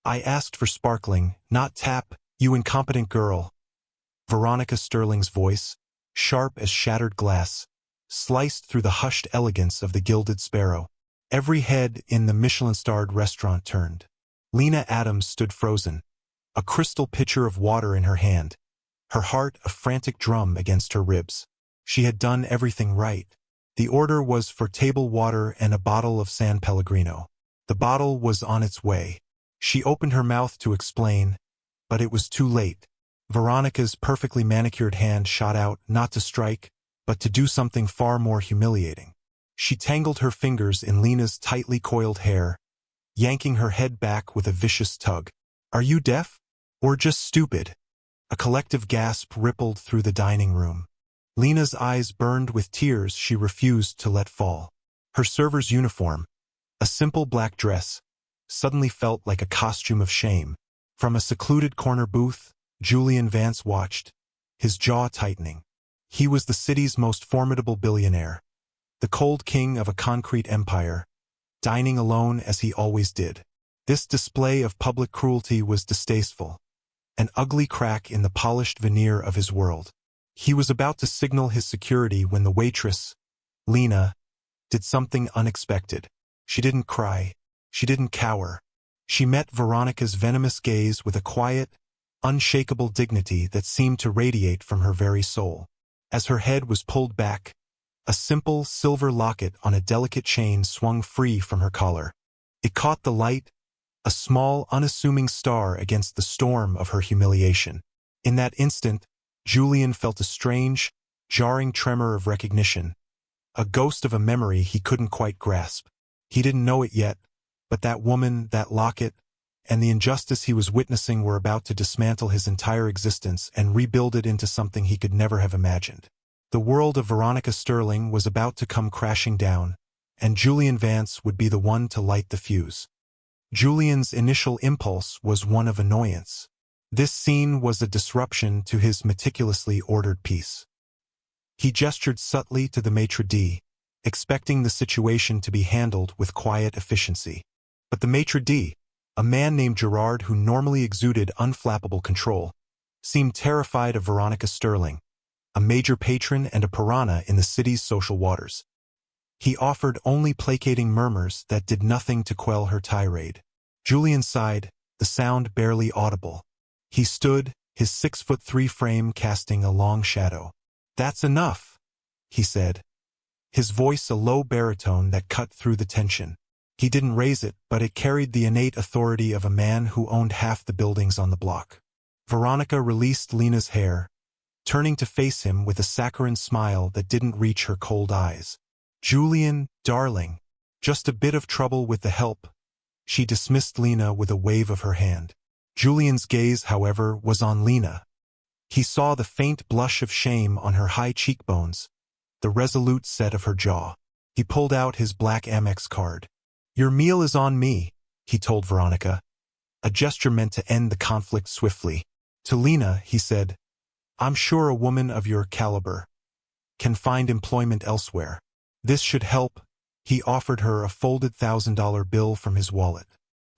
I asked for sparkling, not tap, you incompetent girl. Veronica Sterling's voice, sharp as shattered glass, sliced through the hushed elegance of the Gilded Sparrow. Every head in the Michelin-starred restaurant turned. Lena Adams stood frozen, a crystal pitcher of water in her hand, her heart a frantic drum against her ribs. She had done everything right. The order was for table water and a bottle of San Pellegrino. The bottle was on its way. She opened her mouth to explain, but it was too late. Veronica's perfectly manicured hand shot out, not to strike, but to do something far more humiliating. She tangled her fingers in Lena's tightly coiled hair, yanking her head back with a vicious tug. Are you deaf? Or just stupid? A collective gasp rippled through the dining room. Lena's eyes burned with tears she refused to let fall. Her server's uniform, a simple black dress, suddenly felt like a costume of shame. From a secluded corner booth, Julian Vance watched, his jaw tightening. He was the city's most formidable billionaire, the cold king of a concrete empire, dining alone as he always did. This display of public cruelty was distasteful, an ugly crack in the polished veneer of his world. He was about to signal his security when the waitress, Lena, did something unexpected. She didn't cry. She didn't cower. She met Veronica's venomous gaze with a quiet, unshakable dignity that seemed to radiate from her very soul. As her head was pulled back, a simple silver locket on a delicate chain swung free from her collar. It caught the light, a small, unassuming star against the storm of her humiliation. In that instant, Julian felt a strange, jarring tremor of recognition, a ghost of a memory he couldn't quite grasp. He didn't know it yet, but that woman, that locket, and the injustice he was witnessing were about to dismantle his entire existence and rebuild it into something he could never have imagined. The world of Veronica Sterling was about to come crashing down, and Julian Vance would be the one to light the fuse. Julian's initial impulse was one of annoyance. This scene was a disruption to his meticulously ordered peace. He gestured subtly to the maitre d', expecting the situation to be handled with quiet efficiency. But the maitre d', a man named Gerard who normally exuded unflappable control, seemed terrified of Veronica Sterling, a major patron and a piranha in the city's social waters. He offered only placating murmurs that did nothing to quell her tirade. Julian sighed, the sound barely audible. He stood, his 6'3" frame casting a long shadow. "That's enough," he said, his voice a low baritone that cut through the tension. He didn't raise it, but it carried the innate authority of a man who owned half the buildings on the block. Veronica released Lena's hair, turning to face him with a saccharine smile that didn't reach her cold eyes. "Julian, darling, just a bit of trouble with the help." She dismissed Lena with a wave of her hand. Julian's gaze, however, was on Lena. He saw the faint blush of shame on her high cheekbones, the resolute set of her jaw. He pulled out his black Amex card. "Your meal is on me," he told Veronica, a gesture meant to end the conflict swiftly. To Lena, he said, "I'm sure a woman of your caliber can find employment elsewhere. This should help." He offered her a folded $1,000 bill from his wallet.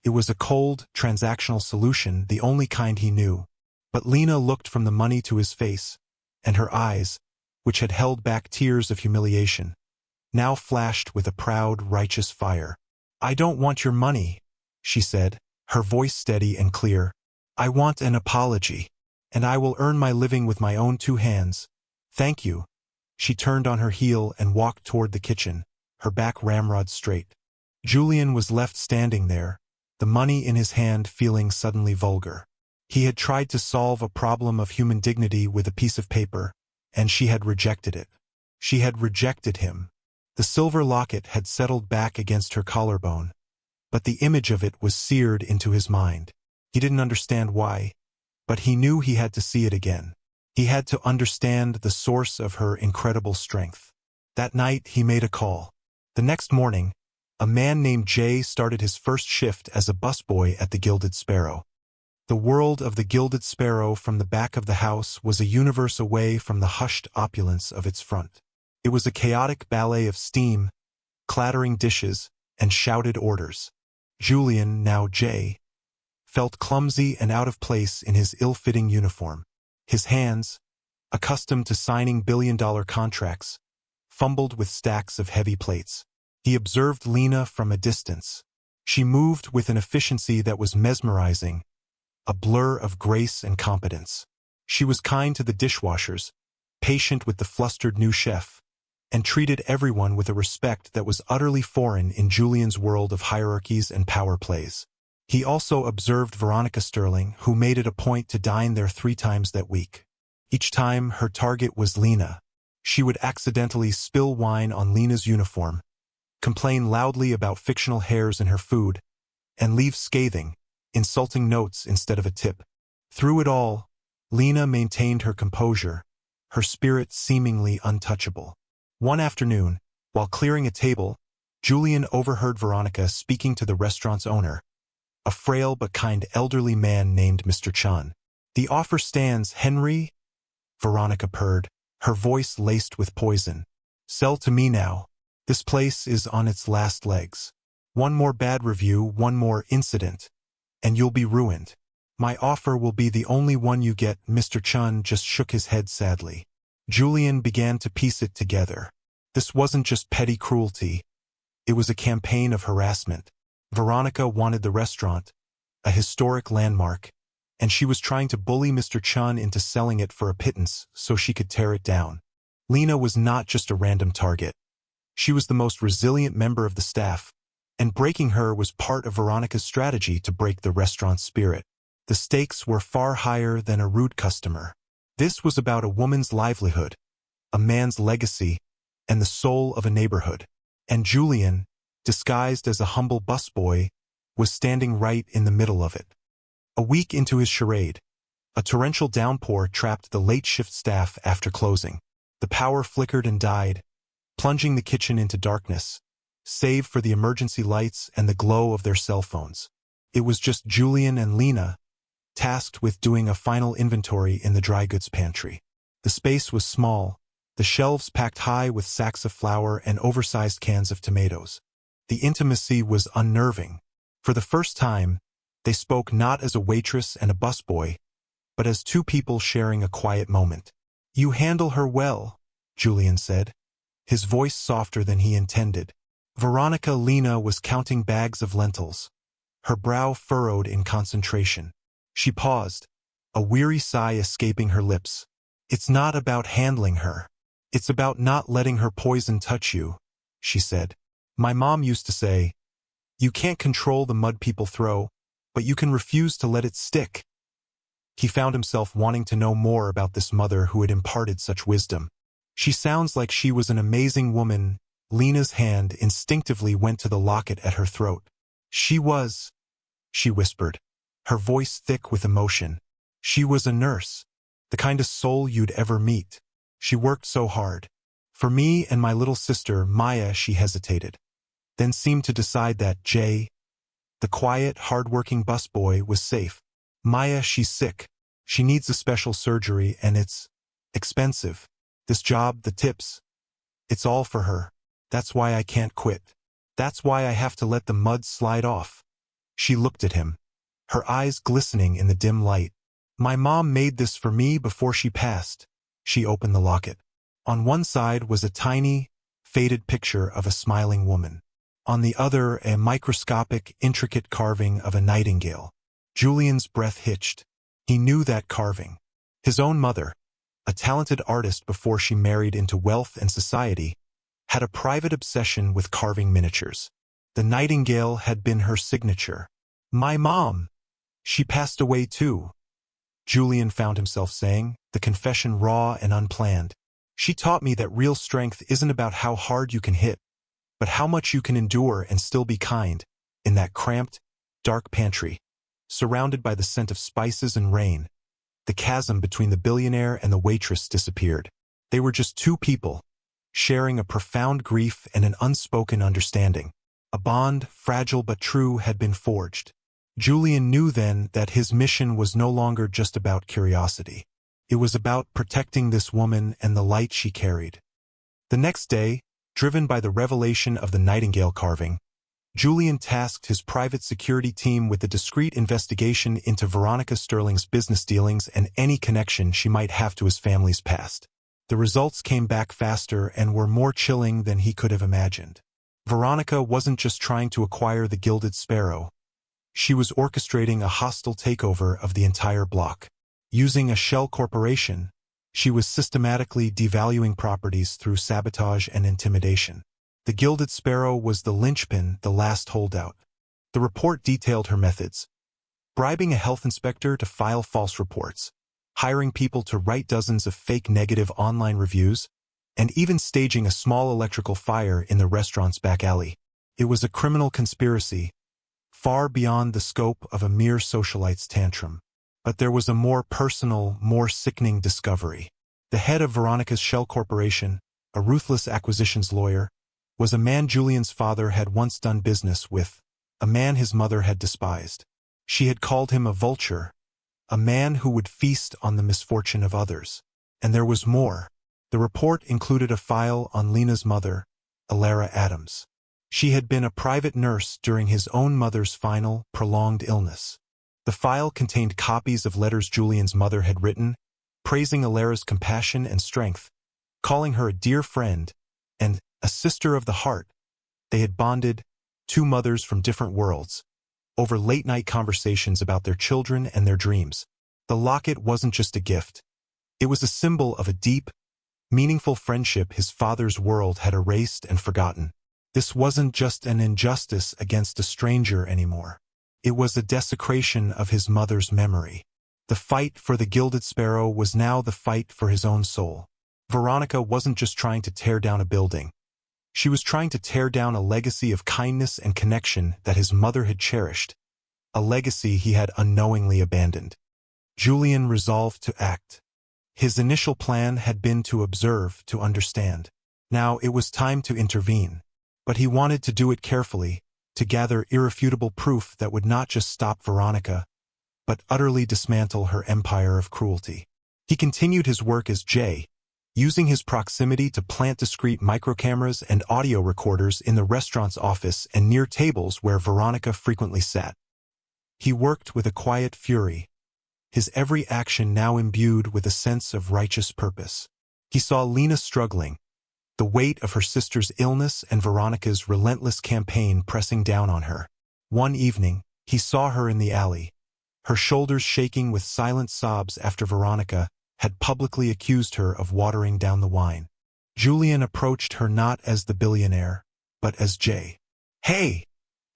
It was a cold, transactional solution, the only kind he knew. But Lena looked from the money to his face, and her eyes, which had held back tears of humiliation, now flashed with a proud, righteous fire. "I don't want your money," she said, her voice steady and clear. "I want an apology, and I will earn my living with my own 2 hands. Thank you." She turned on her heel and walked toward the kitchen, her back ramrod straight. Julian was left standing there, the money in his hand, feeling suddenly vulgar. He had tried to solve a problem of human dignity with a piece of paper, and she had rejected it. She had rejected him. The silver locket had settled back against her collarbone, but the image of it was seared into his mind. He didn't understand why, but he knew he had to see it again. He had to understand the source of her incredible strength. That night he made a call. The next morning, a man named Jay started his first shift as a busboy at the Gilded Sparrow. The world of the Gilded Sparrow from the back of the house was a universe away from the hushed opulence of its front. It was a chaotic ballet of steam, clattering dishes, and shouted orders. Julian, now Jay, felt clumsy and out of place in his ill-fitting uniform. His hands, accustomed to signing billion-dollar contracts, fumbled with stacks of heavy plates. He observed Lena from a distance. She moved with an efficiency that was mesmerizing, a blur of grace and competence. She was kind to the dishwashers, patient with the flustered new chef, and treated everyone with a respect that was utterly foreign in Julian's world of hierarchies and power plays. He also observed Veronica Sterling, who made it a point to dine there 3 times that week. Each time, her target was Lena. She would accidentally spill wine on Lena's uniform, complain loudly about fictional hairs in her food, and leave scathing, insulting notes instead of a tip. Through it all, Lena maintained her composure, her spirit seemingly untouchable. One afternoon, while clearing a table, Julian overheard Veronica speaking to the restaurant's owner, a frail but kind elderly man named Mr. Chun. "The offer stands, Henry," Veronica purred, her voice laced with poison. "Sell to me now. This place is on its last legs. One more bad review, one more incident, and you'll be ruined. My offer will be the only one you get." Mr. Chun just shook his head sadly. Julian began to piece it together. This wasn't just petty cruelty. It was a campaign of harassment. Veronica wanted the restaurant, a historic landmark, and she was trying to bully Mr. Chun into selling it for a pittance so she could tear it down. Lena was not just a random target. She was the most resilient member of the staff, and breaking her was part of Veronica's strategy to break the restaurant's spirit. The stakes were far higher than a rude customer. This was about a woman's livelihood, a man's legacy, and the soul of a neighborhood. And Julian, disguised as a humble busboy, was standing right in the middle of it. A week into his charade, a torrential downpour trapped the late-shift staff after closing. The power flickered and died, plunging the kitchen into darkness, save for the emergency lights and the glow of their cell phones. It was just Julian and Lena, tasked with doing a final inventory in the dry goods pantry. The space was small, the shelves packed high with sacks of flour and oversized cans of tomatoes. The intimacy was unnerving. For the first time, they spoke not as a waitress and a busboy, but as 2 people sharing a quiet moment. "You handle her well," Julian said, his voice softer than he intended. Veronica Lena was counting bags of lentils, her brow furrowed in concentration. She paused, a weary sigh escaping her lips. "It's not about handling her. It's about not letting her poison touch you," she said. "My mom used to say, you can't control the mud people throw, but you can refuse to let it stick." He found himself wanting to know more about this mother who had imparted such wisdom. "She sounds like she was an amazing woman." Lena's hand instinctively went to the locket at her throat. "She was," she whispered, her voice thick with emotion. "She was a nurse, the kind of soul you'd ever meet. She worked so hard. For me and my little sister, Maya." She hesitated, then seemed to decide that Jay, the quiet, hard-working busboy, was safe. "Maya, she's sick. She needs a special surgery, and it's expensive. This job, the tips, it's all for her. That's why I can't quit. That's why I have to let the mud slide off." She looked at him, her eyes glistening in the dim light. "My mom made this for me before she passed." She opened the locket. On one side was a tiny, faded picture of a smiling woman. On the other, a microscopic, intricate carving of a nightingale. Julian's breath hitched. He knew that carving. His own mother, a talented artist before she married into wealth and society, had a private obsession with carving miniatures. The nightingale had been her signature. "My mom. She passed away too," Julian found himself saying, the confession raw and unplanned. "She taught me that real strength isn't about how hard you can hit, but how much you can endure and still be kind." In that cramped, dark pantry, surrounded by the scent of spices and rain, the chasm between the billionaire and the waitress disappeared. They were just 2 people, sharing a profound grief and an unspoken understanding. A bond, fragile but true, had been forged. Julian knew then that his mission was no longer just about curiosity. It was about protecting this woman and the light she carried. The next day, driven by the revelation of the nightingale carving, Julian tasked his private security team with a discreet investigation into Veronica Sterling's business dealings and any connection she might have to his family's past. The results came back faster and were more chilling than he could have imagined. Veronica wasn't just trying to acquire the Gilded Sparrow. She was orchestrating a hostile takeover of the entire block. Using a shell corporation, she was systematically devaluing properties through sabotage and intimidation. The Gilded Sparrow was the linchpin, the last holdout. The report detailed her methods: bribing a health inspector to file false reports, hiring people to write dozens of fake negative online reviews, and even staging a small electrical fire in the restaurant's back alley. It was a criminal conspiracy, far beyond the scope of a mere socialite's tantrum. But there was a more personal, more sickening discovery. The head of Veronica's shell corporation, a ruthless acquisitions lawyer, was a man Julian's father had once done business with, a man his mother had despised. She had called him a vulture, a man who would feast on the misfortune of others. And there was more. The report included a file on Lena's mother, Alara Adams. She had been a private nurse during his own mother's final, prolonged illness. The file contained copies of letters Julian's mother had written, praising Alara's compassion and strength, calling her a dear friend, and a sister of the heart. They had bonded, two mothers from different worlds, over late-night conversations about their children and their dreams. The locket wasn't just a gift. It was a symbol of a deep, meaningful friendship his father's world had erased and forgotten. This wasn't just an injustice against a stranger anymore. It was a desecration of his mother's memory. The fight for the Gilded Sparrow was now the fight for his own soul. Veronica wasn't just trying to tear down a building. She was trying to tear down a legacy of kindness and connection that his mother had cherished, a legacy he had unknowingly abandoned. Julian resolved to act. His initial plan had been to observe, to understand. Now it was time to intervene. But he wanted to do it carefully, to gather irrefutable proof that would not just stop Veronica, but utterly dismantle her empire of cruelty. He continued his work as Jay, using his proximity to plant discreet microcameras and audio recorders in the restaurant's office and near tables where Veronica frequently sat. He worked with a quiet fury, his every action now imbued with a sense of righteous purpose. He saw Lena struggling, the weight of her sister's illness and Veronica's relentless campaign pressing down on her. One evening, he saw her in the alley, her shoulders shaking with silent sobs after Veronica had publicly accused her of watering down the wine. Julian approached her not as the billionaire, but as Jay. "Hey,"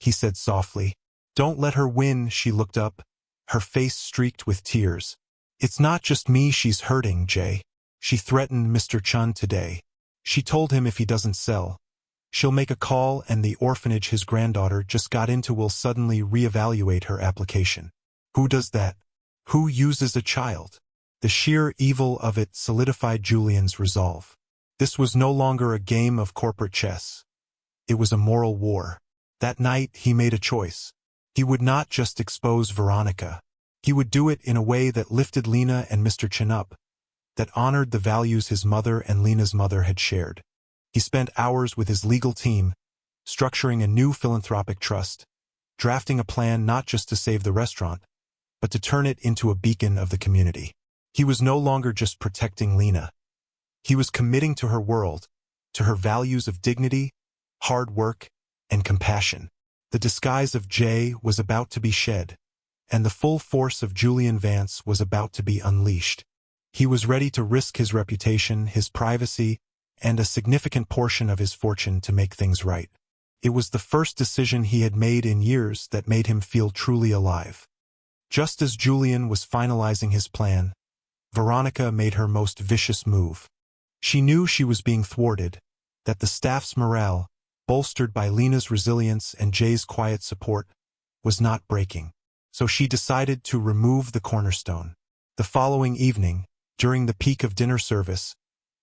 he said softly. "Don't let her win." She looked up, her face streaked with tears. "It's not just me she's hurting, Jay. She threatened Mr. Chun today. She told him if he doesn't sell, she'll make a call and the orphanage his granddaughter just got into will suddenly reevaluate her application." "Who does that? Who uses a child?" The sheer evil of it solidified Julian's resolve. This was no longer a game of corporate chess. It was a moral war. That night he made a choice. He would not just expose Veronica. He would do it in a way that lifted Lena and Mr. Chin up, that honored the values his mother and Lena's mother had shared. He spent hours with his legal team, structuring a new philanthropic trust, drafting a plan not just to save the restaurant, but to turn it into a beacon of the community. He was no longer just protecting Lena. He was committing to her world, to her values of dignity, hard work, and compassion. The disguise of Jay was about to be shed, and the full force of Julian Vance was about to be unleashed. He was ready to risk his reputation, his privacy, and a significant portion of his fortune to make things right. It was the first decision he had made in years that made him feel truly alive. Just as Julian was finalizing his plan, Veronica made her most vicious move. She knew she was being thwarted, that the staff's morale, bolstered by Lena's resilience and Jay's quiet support, was not breaking. So she decided to remove the cornerstone. The following evening, during the peak of dinner service,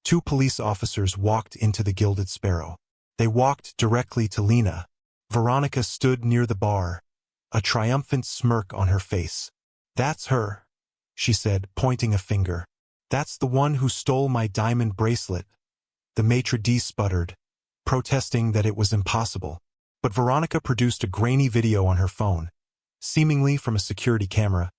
2 police officers walked into the Gilded Sparrow. They walked directly to Lena. Veronica stood near the bar, a triumphant smirk on her face. "That's her," she said, pointing a finger. "That's the one who stole my diamond bracelet." The maitre d' sputtered, protesting that it was impossible. But Veronica produced a grainy video on her phone, seemingly from a security camera,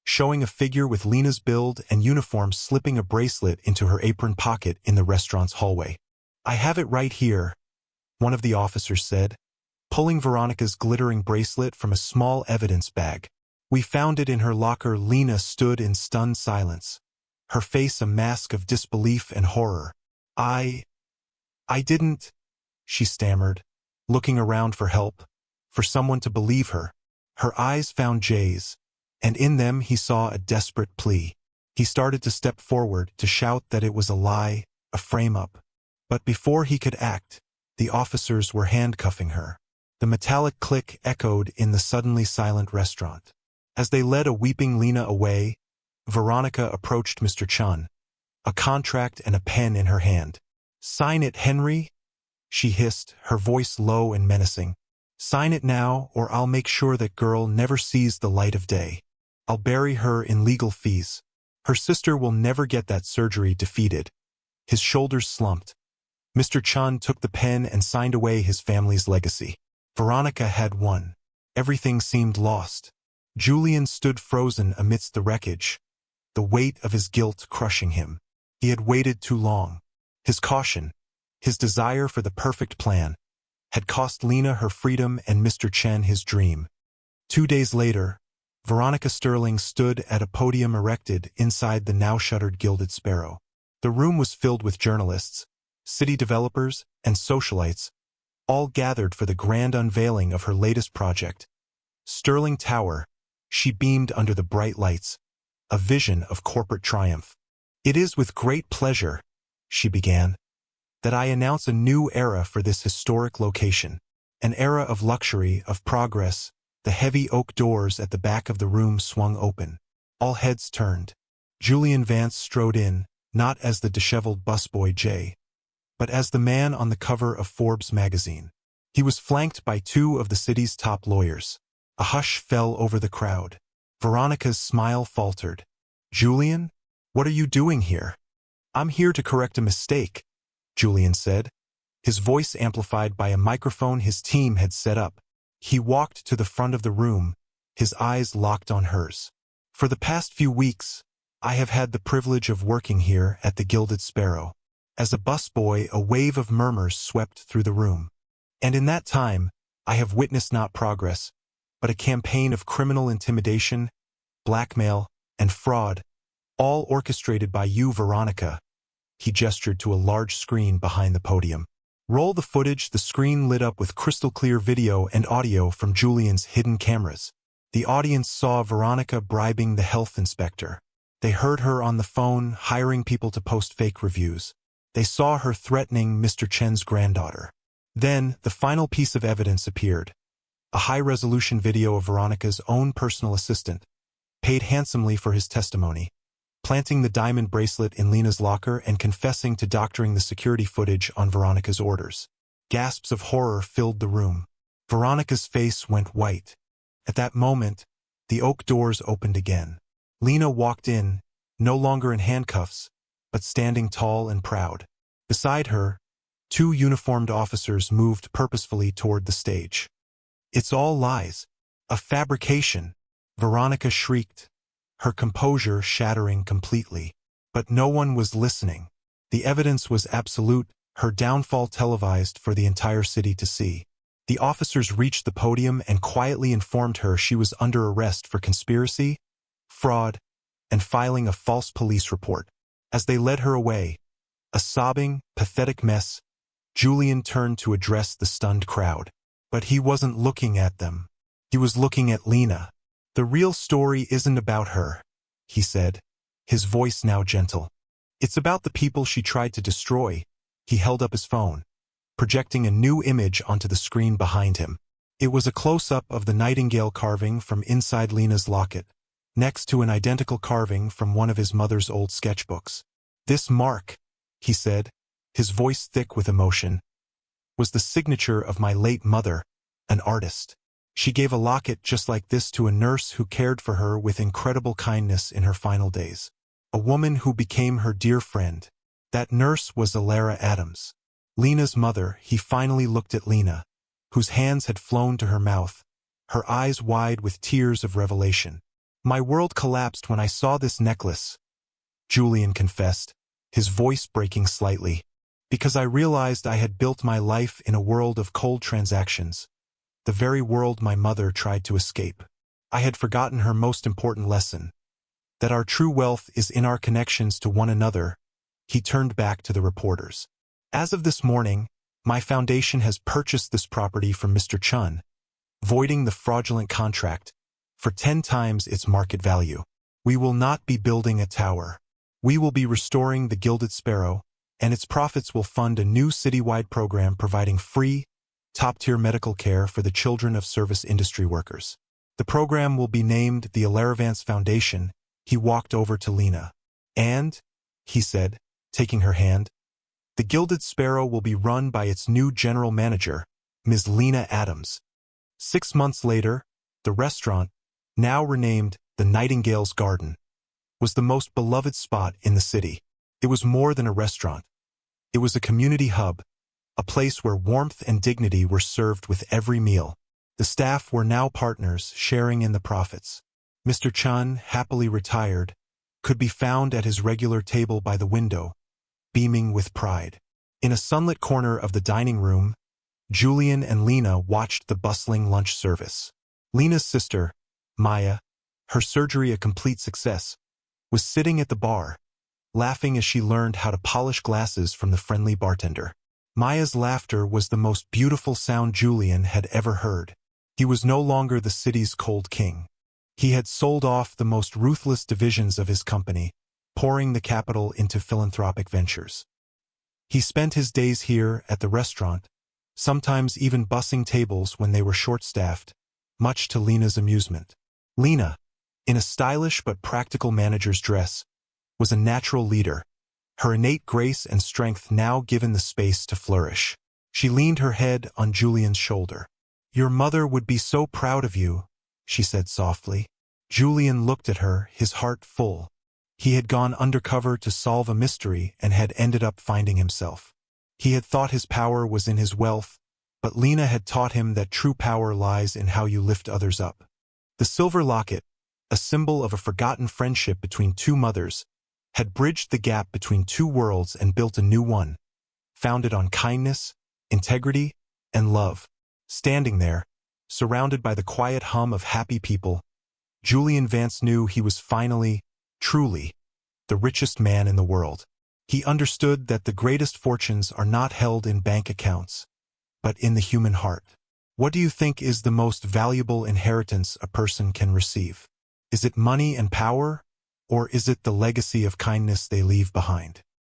showing a figure with Lena's build and uniform slipping a bracelet into her apron pocket in the restaurant's hallway. "I have it right here," one of the officers said, pulling Veronica's glittering bracelet from a small evidence bag. "We found it in her locker." Lena stood in stunned silence, her face a mask of disbelief and horror. I didn't," she stammered, looking around for help, for someone to believe her. Her eyes found Jay's, and in them he saw a desperate plea. He started to step forward to shout that it was a lie, a frame-up. But before he could act, the officers were handcuffing her. The metallic click echoed in the suddenly silent restaurant. As they led a weeping Lena away, Veronica approached Mr. Chun, a contract and a pen in her hand. "Sign it, Henry," she hissed, her voice low and menacing. "Sign it now, or I'll make sure that girl never sees the light of day. I'll bury her in legal fees. Her sister will never get that surgery." Defeated, his shoulders slumped, Mr. Chun took the pen and signed away his family's legacy. Veronica had won. Everything seemed lost. Julian stood frozen amidst the wreckage, the weight of his guilt crushing him. He had waited too long. His caution, his desire for the perfect plan, had cost Lena her freedom and Mr. Chen his dream. 2 days later, Veronica Sterling stood at a podium erected inside the now-shuttered Gilded Sparrow. The room was filled with journalists, city developers, and socialites, all gathered for the grand unveiling of her latest project. Sterling Tower, she beamed under the bright lights, a vision of corporate triumph. "It is with great pleasure," she began, "that I announce a new era for this historic location. An era of luxury, of progress." The heavy oak doors at the back of the room swung open. All heads turned. Julian Vance strode in, not as the disheveled busboy Jay, but as the man on the cover of Forbes magazine. He was flanked by 2 of the city's top lawyers. A hush fell over the crowd. Veronica's smile faltered. "Julian, what are you doing here?" "I'm here to correct a mistake," Julian said, his voice amplified by a microphone his team had set up. He walked to the front of the room, his eyes locked on hers. "For the past few weeks, I have had the privilege of working here at the Gilded Sparrow. As a busboy, a wave of murmurs swept through the room. And in that time, I have witnessed not progress, but a campaign of criminal intimidation, blackmail, and fraud, all orchestrated by you, Veronica." He gestured to a large screen behind the podium. "Roll the footage." The screen lit up with crystal-clear video and audio from Julian's hidden cameras. The audience saw Veronica bribing the health inspector. They heard her on the phone, hiring people to post fake reviews. They saw her threatening Mr. Chen's granddaughter. Then, the final piece of evidence appeared. A high-resolution video of Veronica's own personal assistant, paid handsomely for his testimony, planting the diamond bracelet in Lena's locker and confessing to doctoring the security footage on Veronica's orders. Gasps of horror filled the room. Veronica's face went white. At that moment, the oak doors opened again. Lena walked in, no longer in handcuffs, but standing tall and proud. Beside her, 2 uniformed officers moved purposefully toward the stage. "It's all lies. A fabrication," Veronica shrieked, her composure shattering completely. But no one was listening. The evidence was absolute, her downfall televised for the entire city to see. The officers reached the podium and quietly informed her she was under arrest for conspiracy, fraud, and filing a false police report. As they led her away, a sobbing, pathetic mess, Julian turned to address the stunned crowd. But he wasn't looking at them. He was looking at Lena. "The real story isn't about her," he said, his voice now gentle. "It's about the people she tried to destroy." He held up his phone, projecting a new image onto the screen behind him. It was a close-up of the nightingale carving from inside Lena's locket, next to an identical carving from one of his mother's old sketchbooks. "This mark," he said, his voice thick with emotion, "was the signature of my late mother, an artist. She gave a locket just like this to a nurse who cared for her with incredible kindness in her final days. A woman who became her dear friend. That nurse was Alara Adams, Lena's mother." He finally looked at Lena, whose hands had flown to her mouth, her eyes wide with tears of revelation. "My world collapsed when I saw this necklace," Julian confessed, his voice breaking slightly, "because I realized I had built my life in a world of cold transactions, the very world my mother tried to escape. I had forgotten her most important lesson, that our true wealth is in our connections to one another." He turned back to the reporters. "As of this morning, my foundation has purchased this property from Mr. Chun, voiding the fraudulent contract, for 10 times its market value. We will not be building a tower. We will be restoring the Gilded Sparrow, and its profits will fund a new citywide program providing free, top-tier medical care for the children of service industry workers. The program will be named the Alaravance Foundation." He walked over to Lena. "And," he said, taking her hand, "the Gilded Sparrow will be run by its new general manager, Ms. Lena Adams." 6 months later, the restaurant, now renamed the Nightingale's Garden, was the most beloved spot in the city. It was more than a restaurant. It was a community hub, a place where warmth and dignity were served with every meal. The staff were now partners, sharing in the profits. Mr. Chun, happily retired, could be found at his regular table by the window, beaming with pride. In a sunlit corner of the dining room, Julian and Lena watched the bustling lunch service. Lena's sister, Maya, her surgery a complete success, was sitting at the bar, laughing as she learned how to polish glasses from the friendly bartender. Maya's laughter was the most beautiful sound Julian had ever heard. He was no longer the city's cold king. He had sold off the most ruthless divisions of his company, pouring the capital into philanthropic ventures. He spent his days here at the restaurant, sometimes even bussing tables when they were short-staffed, much to Lena's amusement. Lena, in a stylish but practical manager's dress, was a natural leader, her innate grace and strength now given the space to flourish. She leaned her head on Julian's shoulder. "Your mother would be so proud of you," she said softly. Julian looked at her, his heart full. He had gone undercover to solve a mystery and had ended up finding himself. He had thought his power was in his wealth, but Lena had taught him that true power lies in how you lift others up. The silver locket, a symbol of a forgotten friendship between two mothers, had bridged the gap between two worlds and built a new one, founded on kindness, integrity, and love. Standing there, surrounded by the quiet hum of happy people, Julian Vance knew he was finally, truly, the richest man in the world. He understood that the greatest fortunes are not held in bank accounts, but in the human heart. What do you think is the most valuable inheritance a person can receive? Is it money and power, or is it the legacy of kindness they leave behind?